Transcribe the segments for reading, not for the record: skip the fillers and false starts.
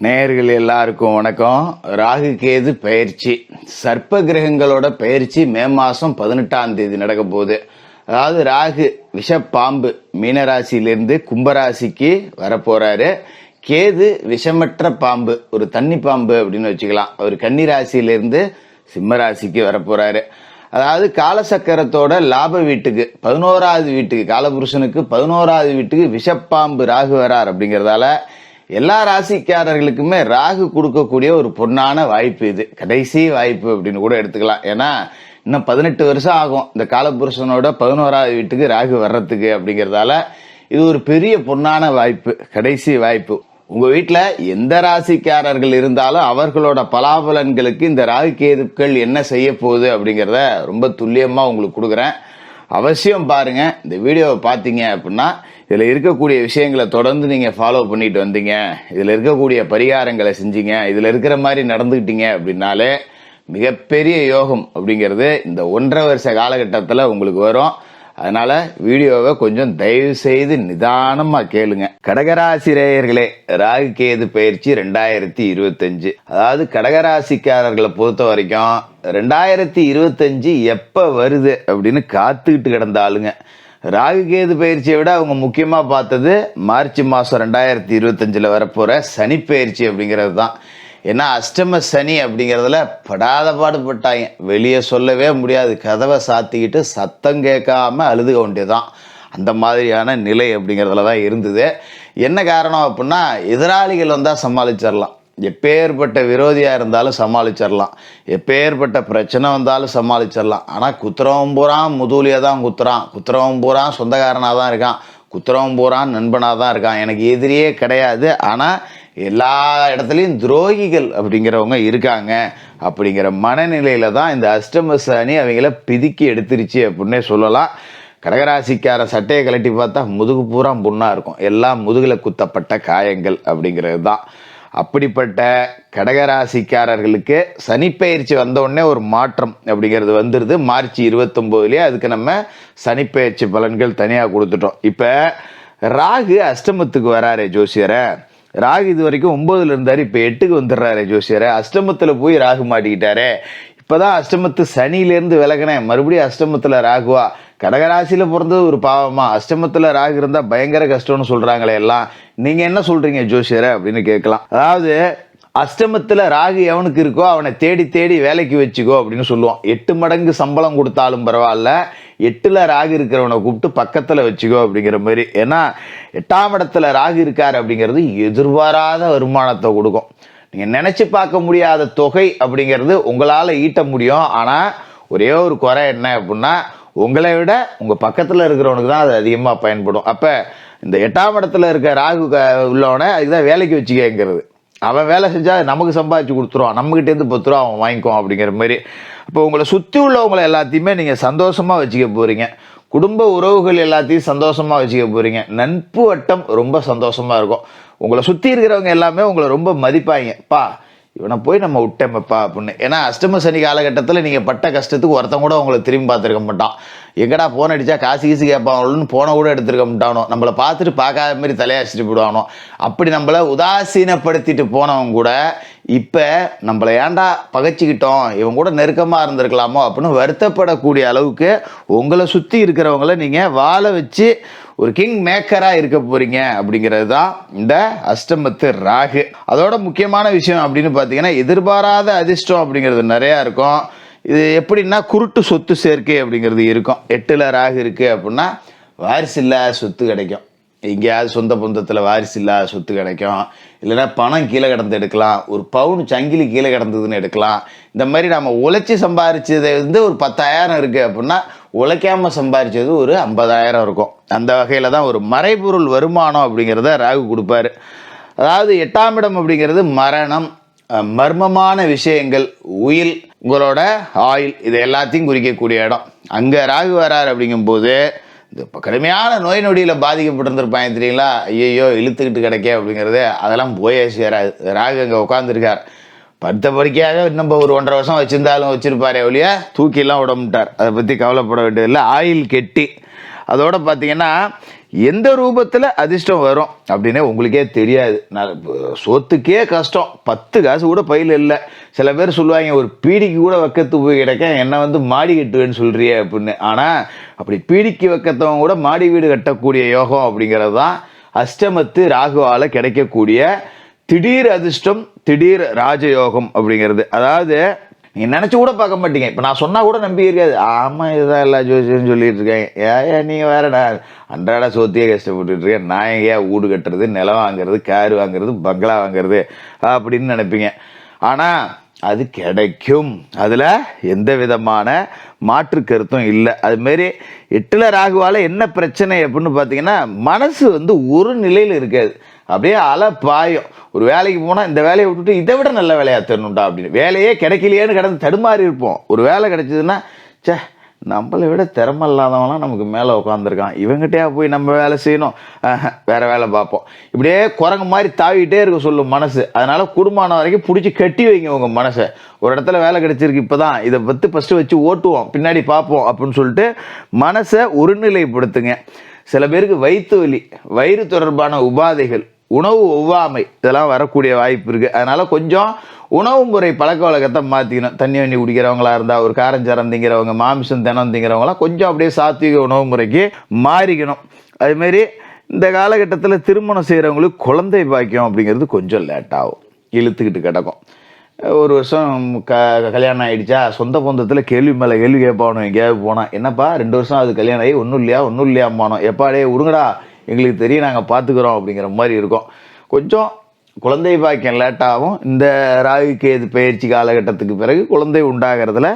நேயர்கள் எல்லாருக்கும் வணக்கம். ராகு கேது பயிற்சி, சர்ப்ப கிரகங்களோட பயிற்சி மே மாசம் 18ஆம் தேதி நடக்க போகுது. அதாவது ராகு விஷப்பாம்பு மீனராசியிலிருந்து கும்பராசிக்கு வரப்போறாரு. கேது விஷமற்ற பாம்பு, ஒரு தண்ணி பாம்பு அப்படின்னு வச்சுக்கலாம், அவர் கன்னி ராசியிலிருந்து சிம்ம ராசிக்கு வரப்போறாரு. அதாவது காலசக்கரத்தோட லாப வீட்டுக்கு 11வது வீட்டுக்கு, காலபுருஷனுக்கு 11வது வீட்டுக்கு விஷப்பாம்பு ராகு வரார். அப்படிங்கறதால எல்லா ராசிக்காரர்களுக்குமே ராகு கொடுக்கக்கூடிய ஒரு பொன்னான வாய்ப்பு, இது கடைசி வாய்ப்பு அப்படின்னு கூட எடுத்துக்கலாம். ஏன்னா இன்னும் 18 வருஷம் ஆகும் இந்த காலபுருஷனோட 11வது வீட்டுக்கு ராகு வர்றதுக்கு. அப்படிங்கறதால இது ஒரு பெரிய பொன்னான வாய்ப்பு, கடைசி வாய்ப்பு. உங்க வீட்டுல எந்த ராசிக்காரர்கள் இருந்தாலும் அவர்களோட பலாபலன்களுக்கு இந்த ராகு கேதுக்கள் என்ன செய்ய போகுது அப்படிங்கறத ரொம்ப துல்லியமா உங்களுக்கு கொடுக்குறேன். அவசியம் பாருங்க. இந்த வீடியோவை பார்த்தீங்க அப்படின்னா இதுல இருக்கக்கூடிய விஷயங்களை தொடர்ந்து நீங்க ஃபாலோ பண்ணிட்டு வந்தீங்க, இதுல இருக்கக்கூடிய பரிகாரங்களை செஞ்சீங்க, இதுல இருக்கிற மாதிரி நடந்துக்கிட்டீங்க அப்படின்னாலே மிகப்பெரிய யோகம் அப்படிங்கிறது இந்த 1.5 வருஷ காலகட்டத்தில் உங்களுக்கு வரும். அதனால வீடியோவை கொஞ்சம் தயவு செய்து நிதானமா கேளுங்க. கடகராசிரேயர்களே, ராகு கேது பயிற்சி 2025, அதாவது கடகராசிக்காரர்களை பொறுத்த வரைக்கும் 2025 எப்ப வருது அப்படின்னு காத்துக்கிட்டு கிடந்தாளுங்க. ராகு கேது பயிற்சியை விட அவங்க முக்கியமா பார்த்தது மார்ச் மாசம் 2025 வரப்போற சனி பயிற்சி அப்படிங்கிறது தான். ஏன்னா அஷ்டம சனி அப்படிங்கிறதுல படாத பாடுபட்டாங்க, வெளியே சொல்லவே முடியாது, கதவை சாத்திக்கிட்டு சத்தம் கேட்காம அழுதுக வேண்டியதுதான். அந்த மாதிரியான நிலை அப்படிங்கிறதுல தான் இருந்தது. என்ன காரணம் அப்படின்னா, எதிராளிகள் வந்தால் சமாளிச்சிடலாம், எப்பேற்பட்ட விரோதியாக இருந்தாலும் சமாளிச்சிடலாம், எப்பேற்பட்ட பிரச்சனை வந்தாலும் சமாளிச்சிடலாம். ஆனால் குத்துறவன் பூரான் முதுகுலியாக தான் குத்துறான், குத்துறவன் பூரான் சொந்தக்காரனாக தான் இருக்கான், குத்துறவன் பூரான் நண்பனாக தான் இருக்கான், எனக்கு எதிரியே கிடையாது, ஆனால் எல்லா இடத்துலையும் துரோகிகள் அப்படிங்கிறவங்க இருக்காங்க அப்படிங்கிற மனநிலையில தான் இந்த அஷ்டம சனி அவங்கள பிதுக்கி எடுத்துருச்சு அப்படின்னே சொல்லலாம். கடகராசிக்கார சட்டையை கழட்டி பார்த்தா முதுகு பூரா புண்ணா இருக்கும், எல்லாம் முதுகில் குத்தப்பட்ட காயங்கள் அப்படிங்கிறது தான். அப்படிப்பட்ட கடகராசிக்காரர்களுக்கு சனிப்பெயர்ச்சி வந்த உடனே ஒரு மாற்றம் அப்படிங்கிறது வந்துடுது. மார்ச் 29 அதுக்கு நம்ம சனிப்பெயர்ச்சி பலன்கள் தனியாக கொடுத்துட்டோம். இப்போ ராகு அஷ்டமத்துக்கு வராரு ஜோசியரை. ராகு இது வரைக்கும் 9ல் இருந்தாரு, இப்போ 8க்கு வந்துடுறாரு ஜோசியரை. அஷ்டமத்தில் போய் ராகு மாட்டிக்கிட்டாரு. இப்போதான் அஷ்டமத்து சனியிலேருந்து விலகினேன், மறுபடியும் அஷ்டமத்தில் ராகுவா? கடகராசியில் பிறந்தது ஒரு பாவமா? அஷ்டமத்தில் ராகு இருந்தால் பயங்கர கஷ்டம்னு சொல்கிறாங்களே எல்லாம், நீங்கள் என்ன சொல்கிறீங்க ஜோசியரை அப்படின்னு கேட்கலாம். அதாவது அஷ்டமத்தில் ராகு எவனுக்கு இருக்கோ அவனை தேடி தேடி வேலைக்கு வச்சுக்கோ அப்படின்னு சொல்லுவோம். 8 மடங்கு சம்பளம் கொடுத்தாலும் பரவாயில்ல, 8ல் ராகு இருக்கிறவனை கூப்பிட்டு பக்கத்தில் வச்சுக்கோ அப்படிங்கிற மாதிரி. ஏன்னா 8ஆம் இடத்துல ராகு இருக்காரு அப்படிங்கிறது எதிர்பாராத வருமானத்தை கொடுக்கும். நீங்கள் நினச்சி பார்க்க முடியாத தொகை அப்படிங்கிறது உங்களால் ஈட்ட முடியும். ஆனால் ஒரே ஒரு குறை என்ன அப்படின்னா, உங்களை விட உங்கள் பக்கத்தில் இருக்கிறவனுக்கு தான் அது அதிகமாக பயன்படும். அப்போ இந்த 8ஆம் இடத்துல இருக்க ராகு உள்ளவனை அதுக்குதான் வேலைக்கு வச்சுக்கங்கிறது. அவன் வேலை செஞ்சால் நமக்கு சம்பாதிச்சு கொடுத்துருவான், நம்மகிட்டேருந்து 10 ரூபா அவன் வாங்கிக்குவான் அப்படிங்கிற மாதிரி. அப்போ உங்களை சுற்றி உள்ளவங்களை எல்லாத்தையுமே நீங்கள் சந்தோஷமாக வச்சுக்க போகிறீங்க, குடும்ப உறவுகள் எல்லாத்தையும் சந்தோஷமாக வச்சுக்க போகிறீங்க, நட்பு வட்டம் ரொம்ப சந்தோஷமாக இருக்கும். உங்களை சுற்றி இருக்கிறவங்க எல்லாமே உங்களை ரொம்ப மதிப்பாங்க, பா இவனை போய் நம்ம விட்டோமப்பா அப்படின்னு. ஏன்னா அஷ்டம சனி காலகட்டத்தில் நீங்கள் பட்ட கஷ்டத்துக்கு ஒருத்தன் கூட உங்களை திரும்பி பார்த்துருக்க மாட்டான். எங்கடா போன் அடித்தா காசு கீசு கேட்பாங்களோன்னு போனை கூட எடுத்துருக்க மாட்டானோ, நம்மளை பார்த்துட்டு பார்க்காத மாதிரி தலையாச்சிட்டு போடுவானோ, அப்படி நம்மளை உதாசீனப்படுத்திட்டு போனவங்க கூட இப்போ நம்மளை ஏன்டா பகைச்சிக்கிட்டோம், இவங்க கூட நெருக்கமாக இருந்திருக்கலாமோ அப்படின்னு வருத்தப்படக்கூடிய அளவுக்கு உங்களை சுற்றி இருக்கிறவங்கள நீங்கள் வாழ வச்சு ஒரு கிங் மேக்கராக இருக்க போறீங்க அப்படிங்கிறது தான் இந்த அஷ்டமத்து ராகு. அதோட முக்கியமான விஷயம் அப்படின்னு பார்த்தீங்கன்னா, எதிர்பாராத அதிர்ஷ்டம் அப்படிங்கிறது நிறையா இருக்கும். இது எப்படின்னா குருட்டு சொத்து சேர்க்கை அப்படிங்கிறது இருக்கும். 8ல் ராகு இருக்கு அப்படின்னா வாரிசு இல்லாத சொத்து கிடைக்கும், எங்கேயாவது சொந்த பந்தத்தில் வாரிசு இல்லாத சொத்து கிடைக்கும், இல்லைன்னா பணம் கீழே கிடந்து எடுக்கலாம், ஒரு பவுன் சங்கிலி கீழே கிடந்ததுன்னு எடுக்கலாம். இந்த மாதிரி நம்ம உழைச்சி சம்பாரிச்சதை ஒரு 10,000 இருக்குது அப்படின்னா உழைக்காமல் சம்பாரிச்சது ஒரு 50,000 இருக்கும். அந்த வகையில் தான் ஒரு மறைபொருள் வருமானம் அப்படிங்கிறத ராகு கொடுப்பாரு. அதாவது 8ஆம் இடம் அப்படிங்கிறது மரணம், மர்மமான விஷயங்கள், உயில், உங்களோட ஆயில், இது எல்லாத்தையும் குறிக்கக்கூடிய இடம். அங்கே ராகு வராரு அப்படிங்கும்போது இந்த கடுமையான நோய் நொடியில் பாதிக்கப்பட்டிருந்திருப்பாங்க தெரியுங்களா, ஐயோ இழுத்துக்கிட்டு கிடைக்க அப்படிங்கிறது அதெல்லாம் போயே சேராது. ராகு அங்கே உட்காந்துருக்கார், படுத்த படுக்கையாக நம்ம ஒரு 1.5 வருஷம் வச்சிருந்தாலும் வச்சிருப்பாரே ஒழிய தூக்கிலாம் விட மாட்டார், அதை பற்றி கவலைப்பட வேண்டியதில்லை. ஆயில் கெட்டி. அதோட பார்த்தீங்கன்னா எந்த ரூபத்தில் அதிர்ஷ்டம் வரும் அப்படின்னே உங்களுக்கே தெரியாது. சொத்துக்கே கஷ்டம், 10 காசு கூட பையில் இல்லை. சில பேர் சொல்லுவாங்க, ஒரு பீடிக்கு கூட வைக்கத்து போய் கிடக்க என்னை வந்து மாடி கட்டுவேன்னு சொல்கிறியே அப்படின்னு. ஆனால் அப்படி பீடிக்கு வைக்கத்தவங்க கூட மாடி வீடு கட்டக்கூடிய யோகம் அப்படிங்கிறது தான் அஷ்டமத்து ராகுவால் கிடைக்கக்கூடிய திடீர் அதிர்ஷ்டம், திடீர் ராஜயோகம் அப்படிங்கிறது. அதாவது நீங்கள் நினச்சி கூட பார்க்க மாட்டீங்க. இப்போ நான் சொன்னால் கூட நம்பி இருக்காது. ஆமாம், இதுதான் எல்லா ஜோசியம்னு சொல்லிட்டு இருக்கேன். ஏன் நீங்கள் வேறு, நான் அன்றாட சோத்தியே கஷ்டப்பட்டுட்டு இருக்கேன், நான் ஏன் வீடு கட்டுறது, நிலம் வாங்குறது, கார் வாங்குறது, பங்களா வாங்குறது அப்படின்னு நினைப்பீங்க. ஆனால் அது கிடைக்கும், அதில் எந்த விதமான மாற்று கருத்தும் இல்லை. அதுமாரி 8ல் ராகுவால் என்ன பிரச்சனை அப்படின்னு பார்த்தீங்கன்னா, மனசு வந்து ஒரு நிலையில் இருக்காது, அப்படியே அலை பாயும். ஒரு வேலைக்கு போனால் இந்த வேலையை விட்டுட்டு இதை விட நல்ல வேலையாக தரணும்டா அப்படின்னு, வேலையே கிடைக்கலையேன்னு கிடந்து தடுமாறி இருப்போம். ஒரு வேலை கிடைச்சதுன்னா, சே நம்மளை விட திறமை இல்லாதவங்களாம் நமக்கு மேலே உட்காந்துருக்கான், இவங்ககிட்டயா போய் நம்ம வேலை செய்யணும், வேற வேலை பார்ப்போம். இப்படியே குரங்கு மாதிரி தாவிக்கிட்டே இருக்க சொல்லும் மனசு. அதனால குடும்பமான வரைக்கும் பிடிச்சி கட்டி வைங்க உங்கள் மனசை. ஒரு இடத்துல வேலை கிடைச்சிருக்கு, இப்போ தான் இதை பற்றி ஃபஸ்ட்டு வச்சு ஓட்டுவோம், பின்னாடி பார்ப்போம் அப்படின்னு சொல்லிட்டு மனசை ஒருநிலைப்படுத்துங்க. சில பேருக்கு வயிற்று வலி, வயிறு தொடர்பான உபாதைகள், உணவு ஒவ்வாமை இதெல்லாம் வரக்கூடிய வாய்ப்பு இருக்குது. அதனால் கொஞ்சம் உணவு முறை பழக்க வழக்கத்தை மாற்றிக்கணும். தண்ணி வண்ணி குடிக்கிறவங்களா இருந்தால், ஒரு காரஞ்சாரம் திங்கிறவங்க, மாமிசம் தினம் திங்கிறவங்களாம் கொஞ்சம் அப்படியே சாத்விக உணவு முறைக்கு மாறிக்கணும். அதுமாரி இந்த காலகட்டத்தில் திருமணம் செய்கிறவங்களுக்கு குழந்தை பாக்கியம் அப்படிங்கிறது கொஞ்சம் லேட்டாகும், இழுத்துக்கிட்டு கிடக்கும். ஒரு வருஷம் கல்யாணம் ஆகிடுச்சா, சொந்த பந்தத்தில் கேள்வி மேலே கேள்வி கேட்பானோ, எங்கேயாவது போனால், என்னப்பா 2 வருஷம் அது கல்யாணம் ஆகி ஒன்றும் இல்லையாம்பானோ, எப்பாடே விடுங்கடா எங்களுக்கு தெரியும் நாங்கள் பார்த்துக்குறோம் அப்படிங்கிற மாதிரி இருக்கும். கொஞ்சம் குழந்தை பாக்கியம் லேட்டாகும். இந்த ராகு கேது பயிற்சி காலகட்டத்துக்கு பிறகு குழந்தை உண்டாகிறதுல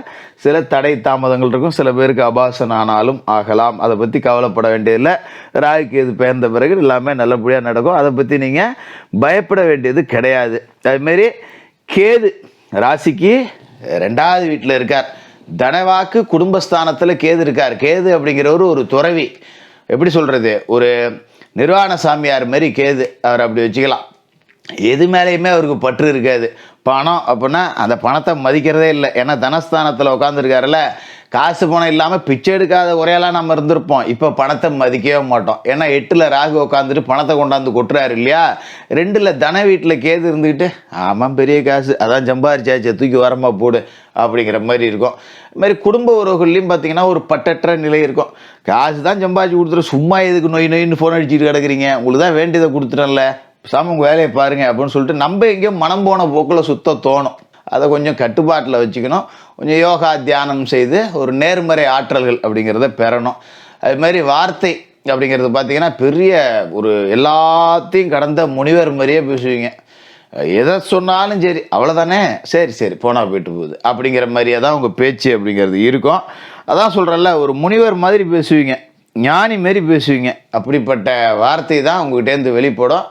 சில தடை தாமதங்கள் இருக்கும். சில பேருக்கு அபாசனம் ஆனாலும் ஆகலாம், அதை பற்றி கவலைப்பட வேண்டியதில்லை. ராகு கேது பெயர்ந்த பிறகு எல்லாமே நல்லபடியாக நடக்கும், அதை பற்றி நீங்கள் பயப்பட வேண்டியது கிடையாது. அதுமாரி கேது ராசிக்கு 2வது வீட்டில் இருக்கார். தனவாக்கு குடும்பஸ்தானத்தில் கேது இருக்கார். கேது அப்படிங்கிறவர் ஒரு துறவி, எப்படி சொல்கிறது, ஒரு நிர்வாண சாமியார் மாதிரி கேது, அவர் அப்படி வச்சுக்கலாம். எது மேலேயுமே அவருக்கு பற்று இருக்காது. பணம் அப்படின்னா அந்த பணத்தை மதிக்கிறதே இல்லை. ஏன்னா தனஸ்தானத்தில் உட்காந்துருக்காருல்ல, காசு பணம் இல்லாமல் பிச்சை எடுக்காத உரையெல்லாம் நம்ம இருந்திருப்போம். இப்போ பணத்தை மதிக்கவே மாட்டோம். ஏன்னா 8ல் ராகு உட்காந்துட்டு பணத்தை கொண்டாந்து கொட்டுறாரு இல்லையா. 2ல் தன வீட்டில் கேது இருந்துக்கிட்டு, ஆமாம் பெரிய காசு, அதான் சம்பாரிச்சாச்சு, தூக்கி வரமா போடு அப்படிங்கிற மாதிரி இருக்கும். இது மாதிரி குடும்ப உறவுகள்லையும் பார்த்தீங்கன்னா ஒரு பட்டற்ற நிலை இருக்கும். காசு தான் சம்பாதிச்சு கொடுத்துட்டு சும்மா எதுக்கு நொயின்னு ஃபோன் அடிச்சுட்டு கிடக்குறீங்க, உங்களுக்கு தான் வேண்டியதை கொடுத்துட்டேன்ல, சாமி உங்கள் வேலையை பாருங்கள் அப்படின்னு சொல்லிட்டு நம்ம எங்கேயோ மனம் போன போக்கில் சுத்த தோணும். அதை கொஞ்சம் கட்டுப்பாட்டில் வச்சுக்கணும். கொஞ்சம் யோகா தியானம் செய்து ஒரு நேர்மறை ஆற்றல்கள் அப்படிங்கிறத பெறணும். அது மாதிரி வார்த்தை அப்படிங்கிறது பார்த்தீங்கன்னா பெரிய ஒரு எல்லாத்தையும் கடந்த முனிவர் மாதிரியே பேசுவீங்க. எதை சொன்னாலும் சரி அவ்வளோதானே, சரி போனால் போயிட்டு போகுது அப்படிங்கிற மாதிரியே தான் உங்கள் பேச்சு அப்படிங்கிறது இருக்கும். அதான் சொல்கிறேன்ல, ஒரு முனிவர் மாதிரி பேசுவீங்க, ஞானி மாரி பேசுவீங்க. அப்படிப்பட்ட வார்த்தை தான் உங்ககிட்டேருந்து வெளிப்படும்.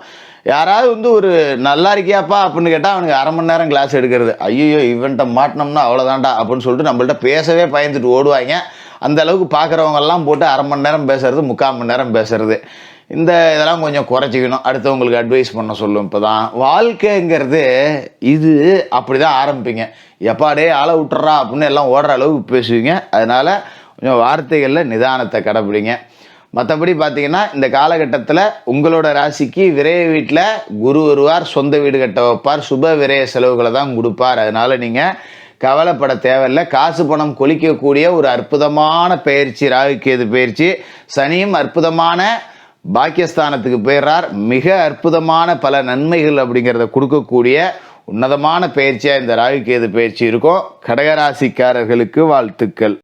யாராவது வந்து ஒரு நல்லா இருக்கியாப்பா அப்படின்னு கேட்டால் அவனுக்கு 1/2 மணி நேரம் கிளாஸ் எடுக்கிறது. ஐயோ இவன்ட்ட மாட்டினோம்னா அவ்வளோதான்டா அப்படின்னு சொல்லிட்டு நம்மள்ட்ட பேசவே பயந்துட்டு ஓடுவாங்க. அந்த அளவுக்கு பார்க்குறவங்கெல்லாம் போட்டு 1/2 மணி நேரம் பேசுறது, 3/4 மணி நேரம் பேசுறது, இதெல்லாம் கொஞ்சம் குறைச்சிக்கணும். அடுத்தவங்களுக்கு அட்வைஸ் பண்ண சொல்லும். இப்போ தான் வாழ்க்கைங்கிறது இது அப்படி தான் ஆரம்பிப்பீங்க. எப்பாடே ஆளை விட்டுறா அப்படின்னு எல்லாம் ஓடுற அளவுக்கு பேசுவீங்க. அதனால் கொஞ்சம் வார்த்தைகளில் நிதானத்தை கடைப்பிடிங்க. மற்றபடி பார்த்தீங்கன்னா இந்த காலகட்டத்தில் உங்களோட ராசிக்கு விரைய வீட்டில் குரு வருவார், சொந்த வீடு கட்ட வைப்பார், சுப விரைய செலவுகளை தான் கொடுப்பார். அதனால் நீங்கள் கவலைப்பட தேவையில்லை. காசு பணம் கொளிக்கக்கூடிய ஒரு அற்புதமான பயிற்சி ராகு கேது பயிற்சி. சனியும் அற்புதமான பாக்கியஸ்தானத்துக்கு போயிடுறார். மிக அற்புதமான பல நன்மைகள் அப்படிங்கிறத கொடுக்கக்கூடிய உன்னதமான பயிற்சியாக இந்த ராகு கேது பயிற்சி இருக்கும். கடகராசிக்காரர்களுக்கு வாழ்த்துக்கள்.